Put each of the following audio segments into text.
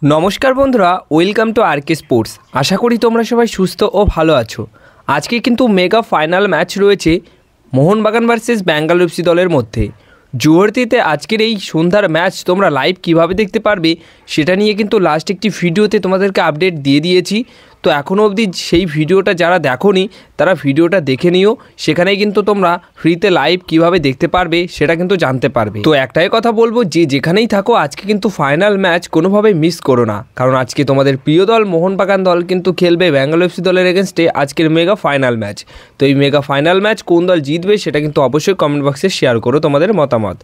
নমস্কার বন্ধুরা, welcome to R K sports. আশা করি তোমরা সবাই সুস্থ ও ভালো আছো। আজকে কিন্তু মেগা ফাইনাল ম্যাচ রয়েছে মোহনবাগান ভার্সেস ব্যাঙ্গালোর এফসি দলের মধ্যে। জুয়ার্তিতে আজকের এই সন্ধ্যার ম্যাচ তোমরা লাইভ কিভাবে দেখতে পারবে সেটা নিয়ে কিন্তু লাস্ট একটি ভিডিওতে তোমাদেরকে আপডেট দিয়ে দিয়েছি। তো এখনও অবধি সেই ভিডিওটা যারা দেখোনি তারা ভিডিওটা দেখে নিও, সেখানেই কিন্তু তোমরা ফ্রিতে লাইভ কিভাবে দেখতে পারবে সেটা কিন্তু জানতে পারবে। তো একটাই কথা বলবো, যে যেখানেই থাকো আজকে কিন্তু ফাইনাল ম্যাচ কোনোভাবে মিস করো না, কারণ আজকে তোমাদের প্রিয় দল মোহনবাগান দল কিন্তু খেলবে ব্যাঙ্গালোর এফসি দলের এগেনস্টে আজকের মেগা ফাইনাল ম্যাচ। তো এই মেগা ফাইনাল ম্যাচ কোন দল জিতবে সেটা কিন্তু অবশ্যই কমেন্ট বক্সে শেয়ার করো তোমাদের মতামত।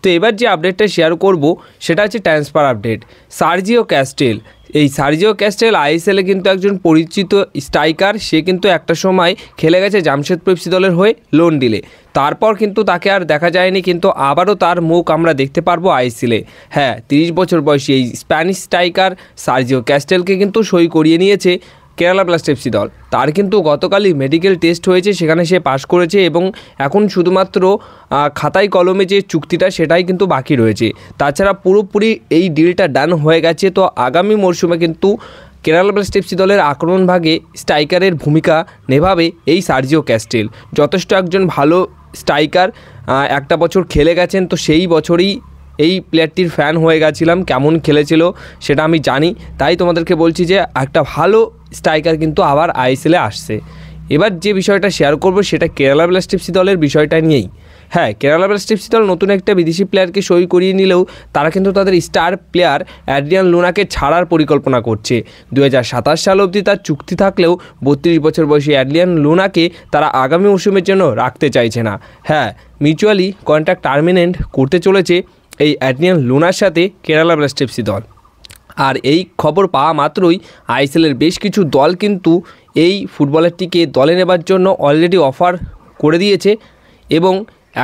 তো এবার যে আপডেটটা শেয়ার করব সেটা হচ্ছে ট্রান্সফার আপডেট। সার্জিও ক্যাস্টেল, এই সার্জিও ক্যাস্টেল আইএসএলে কিন্তু একজন পরিচিত স্ট্রাইকার। সে কিন্তু একটা সময় খেলে গেছে জামশেদপুর এফসি দলের হয়ে লোন ডিলে, তারপর কিন্তু তাকে আর দেখা যায়নি, কিন্তু আবারও তার মুখ আমরা দেখতে পারবো আইএসএলে। হ্যাঁ, 30 বছর বয়সী এই স্প্যানিশ স্ট্রাইকার সার্জিও ক্যাস্টেলকে কিন্তু সই করিয়ে নিয়েছে কেরালা ব্লাস্ট এফসি দল। তার কিন্তু গতকালই মেডিকেল টেস্ট হয়েছে, সেখানে সে পাশ করেছে এবং এখন শুধুমাত্র খাতায় কলমে যে চুক্তিটা সেটাই কিন্তু বাকি রয়েছে। তাছাড়া পুরোপুরি এই ডিলটা ডান হয়ে গেছে। তো আগামী মরশুমে কিন্তু কেরালা ব্লাস্ট এফসি দলের আক্রমণ ভাগে স্ট্রাইকারের ভূমিকা নেভাবে এই সার্জিও ক্যাস্টেল। যথেষ্ট একজন ভালো স্ট্রাইকার, একটা বছর খেলে গেছেন। তো সেই বছরই এই প্লেয়ারটির ফ্যান হয়ে গেছিলাম, কেমন খেলেছিল সেটা আমি জানি, তাই তোমাদেরকে বলছি যে একটা ভালো স্ট্রাইকার কিন্তু আবার আইএসএলে আসছে। এবার যে বিষয়টা শেয়ার করব সেটা কেরালা ব্লাস্ট এফসি দলের বিষয়টা নিয়েই। হ্যাঁ, কেরালা ব্লাস্ট এফসি দল নতুন একটা বিদেশি প্লেয়ারকে সই করিয়ে নিলেও তারা কিন্তু তাদের স্টার প্লেয়ার অ্যাড্রিয়ান লুনাকে ছাড়ার পরিকল্পনা করছে। 2027 সাল অবধি তার চুক্তি থাকলেও 32 বছর বয়সী অ্যাড্রিয়ান লুনাকে তারা আগামী মৌসুমের জন্য রাখতে চাইছে না। হ্যাঁ, মিউচুয়ালি কন্ট্রাক্ট টার্মিনেট করতে চলেছে এই অ্যাড্রিয়ান লুনার সাথে কেরালা ব্লাস্ট এফসি দল। আর এই খবর পাওয়া মাত্রই আইএসএলের বেশ কিছু দল কিন্তু এই ফুটবলারটিকে দলে নেবার জন্য অলরেডি অফার করে দিয়েছে এবং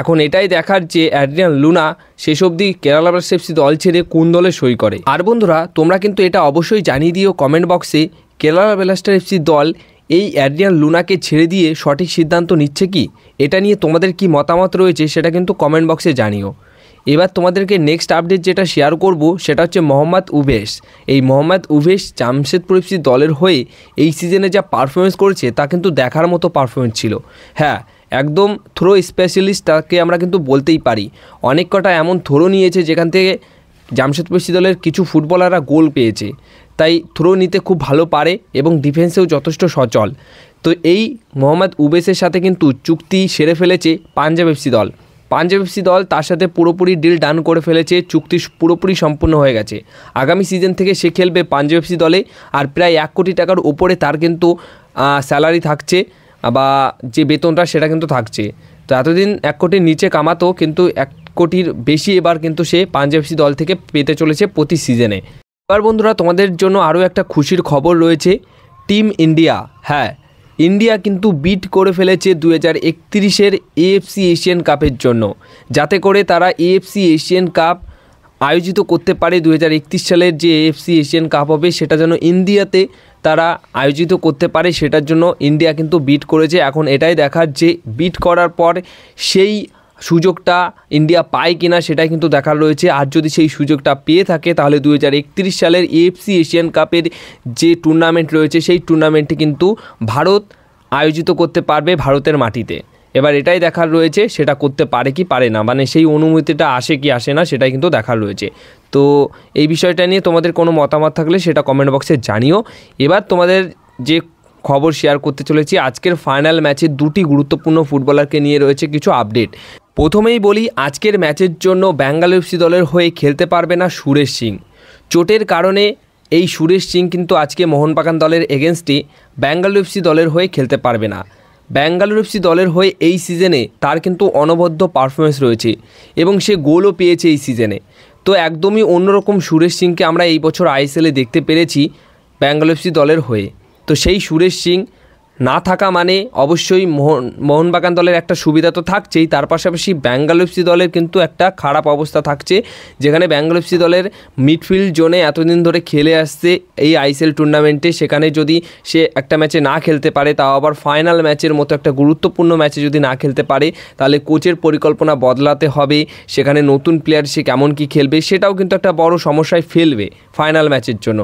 এখন এটাই দেখার যে অ্যাড্রিয়ান লুনা শেষ অবধি কেরালা ব্লাস্ট এফসি দল ছেড়ে কোন দলে সই করে। আর বন্ধুরা, তোমরা কিন্তু এটা অবশ্যই জানিয়ে দিও কমেন্ট বক্সে, কেরালা ব্লাস্ট এফসি দল এই অ্যাড্রিয়ান লুনাকে ছেড়ে দিয়ে সঠিক সিদ্ধান্ত নিচ্ছে কি, এটা নিয়ে তোমাদের কি মতামত রয়েছে সেটা কিন্তু কমেন্ট বক্সে জানিও। এবার তোমাদেরকে নেক্সট আপডেট যেটা শেয়ার করব সেটা হচ্ছে মোহাম্মদ উভেশ। এই মোহাম্মদ উভেশ জামশেদপুর এফসি দলের হয়ে এই সিজনে যা পারফরমেন্স করেছে তা কিন্তু দেখার মতো পারফরমেন্স ছিল। হ্যাঁ, একদম থ্রো স্পেশালিস্ট তাকে আমরা কিন্তু বলতেই পারি। অনেক কটা এমন থ্রো নিয়েছে যেখান থেকে জামশেদপুর এফসি দলের কিছু ফুটবলাররা গোল পেয়েছে, তাই থ্রো নিতে খুব ভালো পারে এবং ডিফেন্সেও যথেষ্ট সচল। তো এই মোহাম্মদ উভেশের সাথে কিন্তু চুক্তি সেরে ফেলেছে পাঞ্জাব এফসি দল। পাঞ্জাব এফসি দল তার সাথে পুরোপুরি ডিল ডান করে ফেলেছে, চুক্তি পুরোপুরি সম্পূর্ণ হয়ে গেছে। আগামী সিজন থেকে সে খেলবে পাঞ্জাব এফসি দলে, আর প্রায় 1 কোটি টাকার উপরে তার কিন্তু স্যালারি থাকছে, বা যে বেতনটা সেটা কিন্তু থাকছে। তো এতদিন 1 কোটির নিচে কামাতো, কিন্তু 1 কোটির বেশি এবার কিন্তু সে পাঞ্জাব এফসি দল থেকে পেতে চলেছে প্রতি সিজনে। এবার বন্ধুরা, তোমাদের জন্য আরও একটা খুশির খবর রয়েছে। টিম ইন্ডিয়া, হ্যাঁ, ইন্ডিয়া কিন্তু বিট করে ফেলেছে 2031-এর এএফসি এশিয়ান কাপের জন্য, যাতে করে তারা এএফসি এশিয়ান কাপ আয়োজিত করতে পারে। 2031 সালের যে এএফসি এশিয়ান কাপ হবে সেটা যেন ইন্ডিয়াতে তারা আয়োজিত করতে পারে, সেটার জন্য ইন্ডিয়া কিন্তু বিট করেছে। এখন এটাই দেখার যে বিট করার পর সেই সুযোগটা ইন্ডিয়া পায় কিনা সেটাই কিন্তু দেখার রয়েছে। আর যদি সেই সুযোগটা পেয়ে থাকে তাহলে 2031 সালের এএফসি এশিয়ান কাপের যে টুর্নামেন্ট রয়েছে সেই টুর্নামেন্টটি কিন্তু ভারত আয়োজিত করতে পারবে ভারতের মাটিতে। এবার এটাই দেখার রয়েছে সেটা করতে পারে কি পারে না, মানে সেই অনুমতিটা আসে কি আসে না সেটাই কিন্তু দেখার রয়েছে। তো এই বিষয়টা নিয়ে তোমাদের কোনো মতামত থাকলে সেটা কমেন্ট বক্সে জানিও। এবার তোমাদের যে খবর শেয়ার করতে চলেছি, আজকের ফাইনাল ম্যাচে 2টি গুরুত্বপূর্ণ ফুটবলারকে নিয়ে রয়েছে কিছু আপডেট। প্রথমেই বলি, আজকের ম্যাচের জন্য ব্যাঙ্গালোর এফসি দলের হয়ে খেলতে পারবে না সুরেশ সিং। চোটের কারণে এই সুরেশ সিং কিন্তু আজকে মোহনবাগান দলের এগেনস্টে ব্যাঙ্গালোর এফসি দলের হয়ে খেলতে পারবে না। ব্যাঙ্গালোর এফসি দলের হয়ে এই সিজনে তার কিন্তু অনবদ্য পারফরমেন্স রয়েছে এবং সে গোলও পেয়েছে এই সিজনে। তো একদমই অন্যরকম সুরেশ সিংকে আমরা এই বছর আইএসএলে দেখতে পেরেছি ব্যাঙ্গালোর এফসি দলের হয়ে। তো সেই সুরেশ সিং না থাকা মানে অবশ্যই মোহনবাগান দলের একটা সুবিধা তো থাকছেই, তার পাশাপাশি বেঙ্গল এফসি দলের কিন্তু একটা খারাপ অবস্থা থাকছে, যেখানে বেঙ্গল এফসি দলের মিডফিল্ড জোনে এতদিন ধরে খেলে আসছে এই আইএসএল টুর্নামেন্টে, সেখানে যদি সে একটা ম্যাচে না খেলতে পারে, তাও আবার ফাইনাল ম্যাচের মতো একটা গুরুত্বপূর্ণ ম্যাচে যদি না খেলতে পারে, তাহলে কোচের পরিকল্পনা বদলাতে হবে, সেখানে নতুন প্লেয়ার সে কেমন কী খেলবে সেটাও কিন্তু একটা বড় সমস্যায় ফেলবে ফাইনাল ম্যাচের জন্য।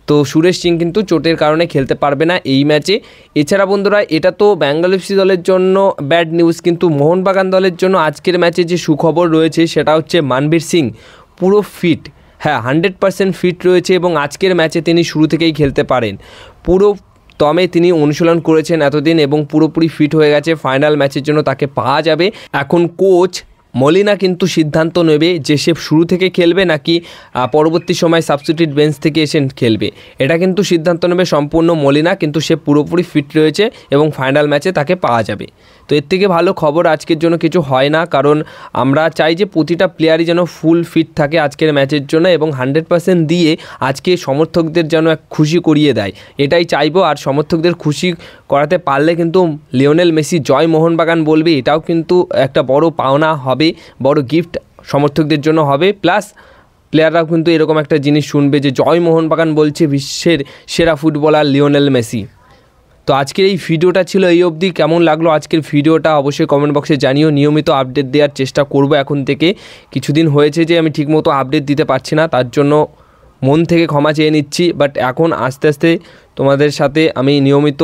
তো সুরেশ সিং কিন্তু চোটের কারণে খেলতে পারবে না এই ম্যাচে। এছাড়া বন্ধুরা, এটা তো বেঙ্গল এফসি দলের জন্য ব্যাড নিউজ, কিন্তু মোহনবাগান দলের জন্য আজকের ম্যাচে যে সুখবর রয়েছে সেটা হচ্ছে মানবীর সিং পুরো ফিট, হ্যাঁ 100% ফিট রয়েছে এবং আজকের ম্যাচে তিনি শুরু থেকেই খেলতে পারেন। পুরো দমে তিনি অনুশীলন করেছেন এতদিন এবং পুরোপুরি ফিট হয়ে গেছে, ফাইনাল ম্যাচের জন্য তাকে পাওয়া যাবে। এখন কোচ মলিনা কিন্তু সিদ্ধান্ত নেবে যে সে শুরু থেকে খেলবে নাকি পরবর্তী সময় সাবস্টিটিউট বেঞ্চ থেকে এসে খেলবে, এটা কিন্তু সিদ্ধান্ত নেবে সম্পূর্ণ মলিনা, কিন্তু সে পুরোপুরি ফিট রয়েছে এবং ফাইনাল ম্যাচে তাকে পাওয়া যাবে। তো এর থেকে ভালো খবর আজকের জন্য কিছু হয় না, কারণ আমরা চাই যে প্রতিটা প্লেয়ারই যেন ফুল ফিট থাকে আজকের ম্যাচের জন্য এবং 100% দিয়ে আজকে সমর্থকদের যেন এক খুশি করিয়ে দেয়, এটাই চাইবো। আর সমর্থকদের খুশি করাতে পারলে কিন্তু লিওনেল মেসি জয় মোহনবাগান বলবে, এটাও কিন্তু একটা বড় পাওনা হবে, বড় গিফট সমর্থকদের জন্য হবে। প্লাস প্লেয়াররাও কিন্তু এরকম একটা জিনিস শুনবে যে জয় মোহনবাগান বলছে বিশ্বের সেরা ফুটবলার লিওনেল মেসি। তো আজকের এই ভিডিওটা ছিল এই অবধি। কেমন লাগলো আজকের ভিডিওটা অবশ্যই কমেন্ট বক্সে জানিও। নিয়মিত আপডেট দেওয়ার চেষ্টা করব এখন থেকে। কিছুদিন হয়েছে যে আমি ঠিকমতো আপডেট দিতে পারছি না, তার জন্য মন থেকে ক্ষমা চেয়ে নিচ্ছি, বাট এখন আস্তে আস্তে তোমাদের সাথে আমি নিয়মিত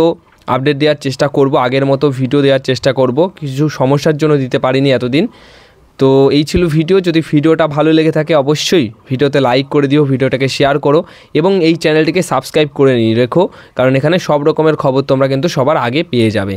আপডেট দেওয়ার চেষ্টা করব, আগের মতো ভিডিও দেওয়ার চেষ্টা করব। কিছু সমস্যার জন্য দিতে পারিনি এতদিন। তো এই ছিল ভিডিও। যদি ভিডিওটা ভালো লেগে থাকে অবশ্যই ভিডিওতে লাইক করে দিও, ভিডিওটাকে শেয়ার করো এবং এই চ্যানেলটিকে সাবস্ক্রাইব করে নিয়ে রেখো, কারণ এখানে সব রকমের খবর তোমরা কিন্তু সবার আগে পেয়ে যাবে।